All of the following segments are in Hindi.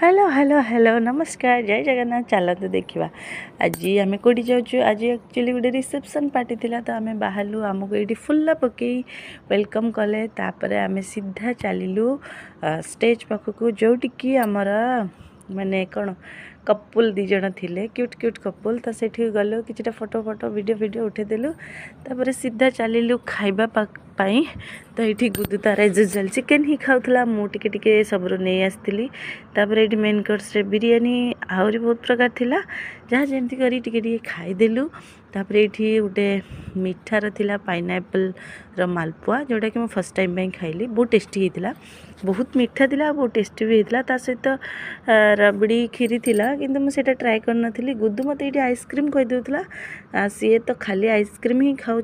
हेलो हेलो हेलो नमस्कार जय जगन्नाथ चलते देखा आज आम कौटी जाऊँ आज एक्चुअली गोटे रिसेप्शन पार्टी थिला तो आम बाहरलु आमको ये फुल पकई वेलकम कले तापर आम सीधा चलू स्टेज पाखक जोटिकी आमर माने कौन कपुल दिज थे क्यूट क्यूट कपुल तो से गलु कि फोटो फोटो वीडियो उठेदेलु तापर सीधा चलू खाइबा पाई तो ये गुदु तार एजुआल चिकेन ही खाऊला मुझे सबरू नहीं आसती तापर ये मेन कोर्स रे बिरयानी आहरी बहुत प्रकार थिला जहाँ जमती करी खाईदेलु तापर ये गोटे मिठार थिला पाइनएप्पल रो मालपुआ जोटा कि मैं फर्स्ट टाइम खाइली बहुत टेस्टी होता बहुत मीठा थिला बहुत टेस्टी भी होता ता सहित रबड़ी खीरी थिला किंतु मुझे ट्राए कर गुदु मत ये आइसक्रीम कहीदेला सी तो खाली आइसक्रीम ही खाऊँ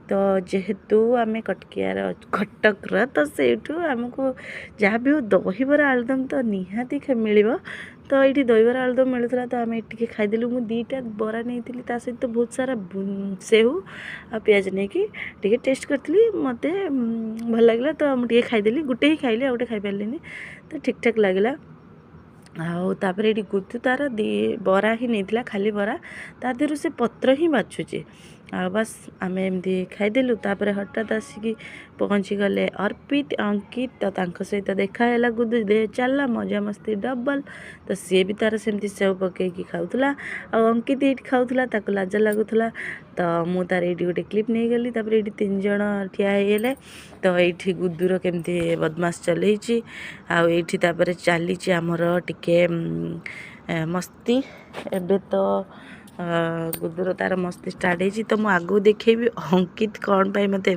तो जेहेतु आम कटकियार कटकर तो सेठू आमको जहाँ भी हो दहीबरा आलुदम तो निहाती मिल तो ये दहीबरा आलुदम मिलूला तो आम ये खाईदेलु मुझे दीटा बरा नहीं थी सहित तो बहुत सारा सेव आ पिज नहीं टेस्ट करी मत भल लगे तो मुझे खाईदेली गोटे ही खाइली आ गोटे खाई पारे तो ठीक ठाक लगला आउर ये गुदु तार बरा ही नहीं खाली बरा ता देहरु से पत्र ही बाछुचे बस आम एमती खाईदेलु तापर हठात आसिकी पहुँची गले अर्पित अंकित तो सहित देखाला गुदु दे चलला मजा मस्ती डबल तो सी भी तार सेमती सेव पकईकी खाऊला अंकित ये खाऊला लाज लगुला तो मु तार ये गोटे क्लिप नहीं गली तापर ये 3 जन ठिया होगले तो ये गुदुर केमती बदमाश चलई आपर चली आमर टिके मस्ती एबे तो गुदुर तार मस्ती स्टार्ट हो तो मुझे आगू देखेबी अंकित कौन पाई मत